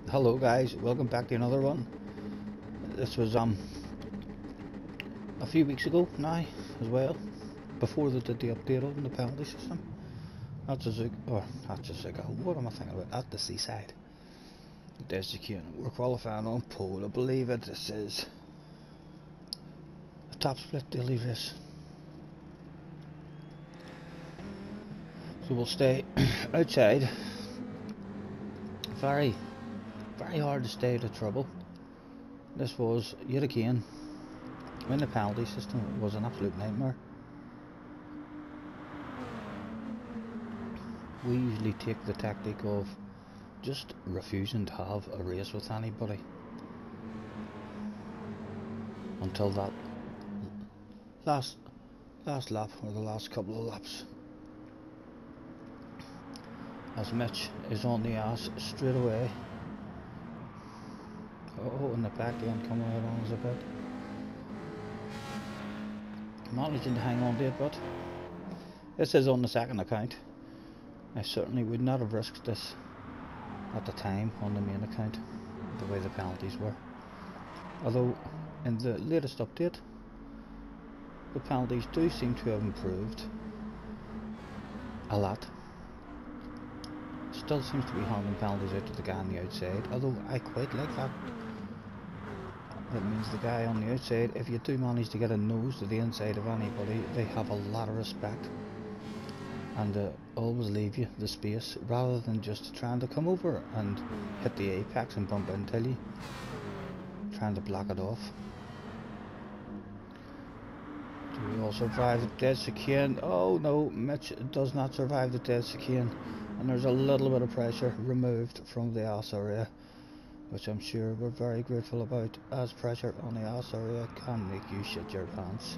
Hello guys, welcome back to another one. This was a few weeks ago now as well, before they did the update on the penalty system. At the what am I thinking about? At the seaside. There's the queue. We're qualifying on pole, I believe it. This is a top split daily race. So we'll stay outside. Very hard to stay out of trouble. This was yet again when the penalty system was an absolute nightmare. We usually take the tactic of just refusing to have a race with anybody until that last lap, or the last couple of laps, as Mitch is on the ass straight away. Oh, in the back end coming out on us a bit. Managing to hang on to it, but this is on the second account. I certainly would not have risked this at the time on the main account, the way the penalties were. Although in the latest update, the penalties do seem to have improved a lot. Still seems to be handing penalties out to the guy on the outside, although I quite like that. That means the guy on the outside, if you do manage to get a nose to the inside of anybody, they have a lot of respect and always leave you the space, rather than just trying to come over and hit the apex and bump into you, trying to block it off. Do we all survive the dead chicane? Oh no, Mitch does not survive the dead chicane, and there's a little bit of pressure removed from the ass area, which I'm sure we're very grateful about, as pressure on the ass area can make you shit your pants.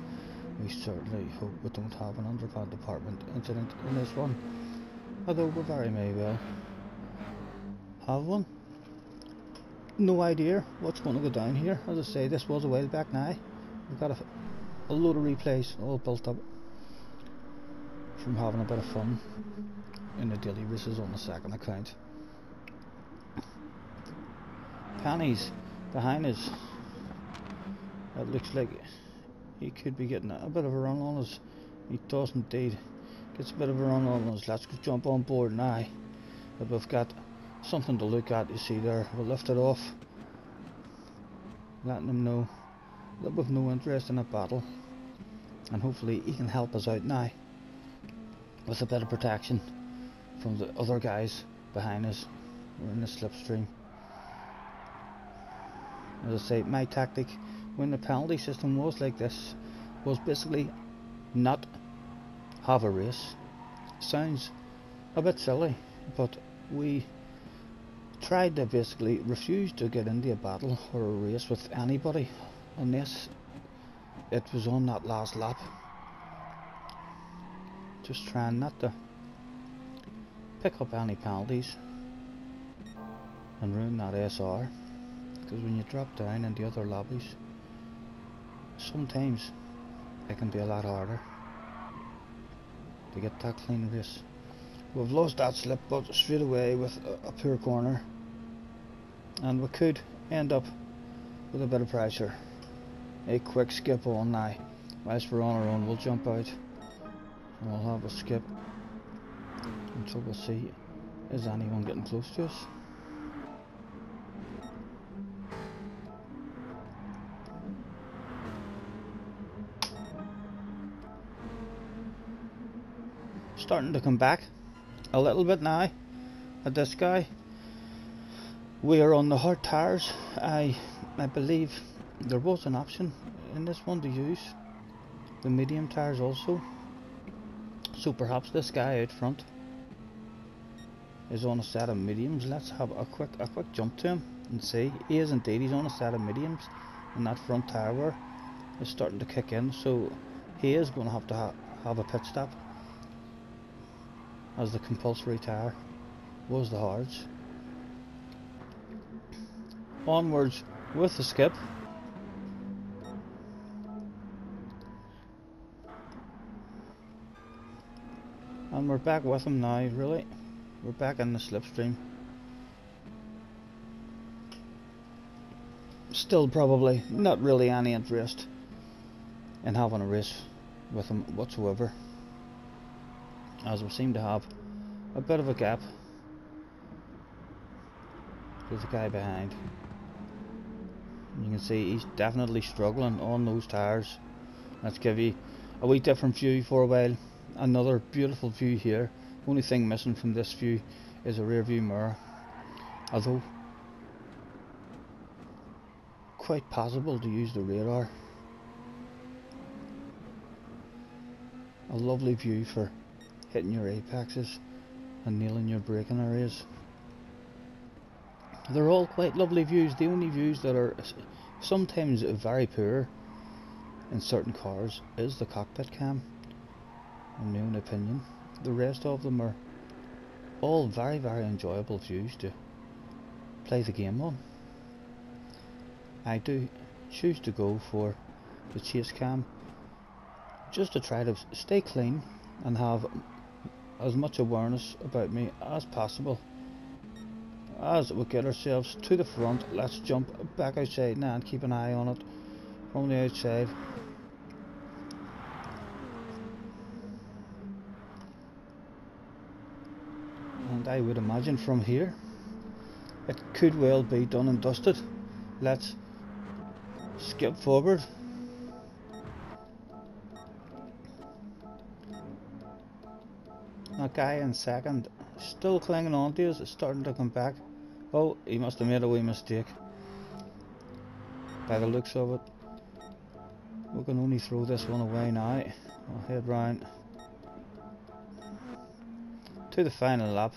We certainly hope we don't have an underpant department incident in this one, although we very may well have one. No idea what's going to go down here. As I say, this was a while back now. We've got a load of replays all built up from having a bit of fun in the daily races on the second account. Penny's behind us. It looks like he could be getting a bit of a run on us. He does indeed. Gets a bit of a run on us. Let's jump on board now. But we've got something to look at, you see there. We'll lift it off, letting him know that we've no interest in a battle, and hopefully he can help us out now with a bit of protection from the other guys behind us. We're in the slipstream. As I say, my tactic when the penalty system was like this was basically not have a race. Sounds a bit silly, but we tried to basically refuse to get into a battle or a race with anybody unless it was on that last lap. Just trying not to pick up any penalties and ruin that SR, because when you drop down in the other lobbies, sometimes it can be a lot harder to get that clean race. We've lost that slip but straight away with a poor corner, and we could end up with a bit of pressure. A quick skip on now. Whilst we're on our own, we'll jump out and we'll have a skip until we'll see is anyone getting close to us. Starting to come back a little bit now at this guy. We are on the hard tires. I believe there was an option in this one to use the medium tires also, so perhaps this guy out front is on a set of mediums. Let's have a quick jump to him and see. He is indeed. He's on a set of mediums, and that front tire wear is starting to kick in, so he is going to have a pit stop, as the compulsory tire was the hards. Onwards with the skip. And we're back with him now, really. We're back in the slipstream. still probably not really any interest in having a race with him whatsoever, as we seem to have a bit of a gap. There's a guy behind. You can see he's definitely struggling on those tyres. Let's give you a wee different view for a while. Another beautiful view here. Only thing missing from this view is a rear view mirror, although quite possible to use the radar. A lovely view for hitting your apexes and nailing your braking areas. They're all quite lovely views. The only views that are sometimes very poor in certain cars is the cockpit cam, in my own opinion. The rest of them are all very enjoyable views to play the game on. I do choose to go for the chase cam just to try to stay clean and have as much awareness about me as possible. As we get ourselves to the front, let's jump back outside now and keep an eye on it from the outside. And I would imagine from here it could well be done and dusted. Let's skip forward. That guy in second, still clinging on to us, is starting to come back. Oh, he must have made a wee mistake. By the looks of it, we can only throw this one away now. I'll head round to the final lap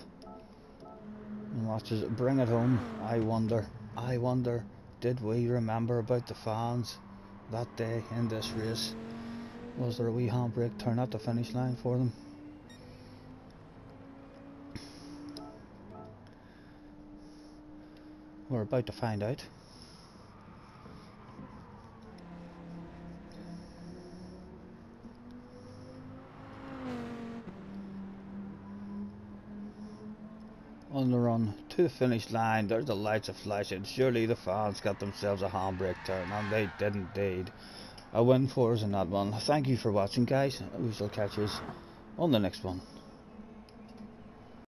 and watch us bring it home. I wonder, did we remember about the fans that day in this race? Was there a wee handbrake turn at the finish line for them? We're about to find out. On the run to the finish line, there's the lights are flashing. Surely the fans got themselves a handbrake turn, and they did indeed. A win for us in that one. Thank you for watching, guys. We shall catch you on the next one.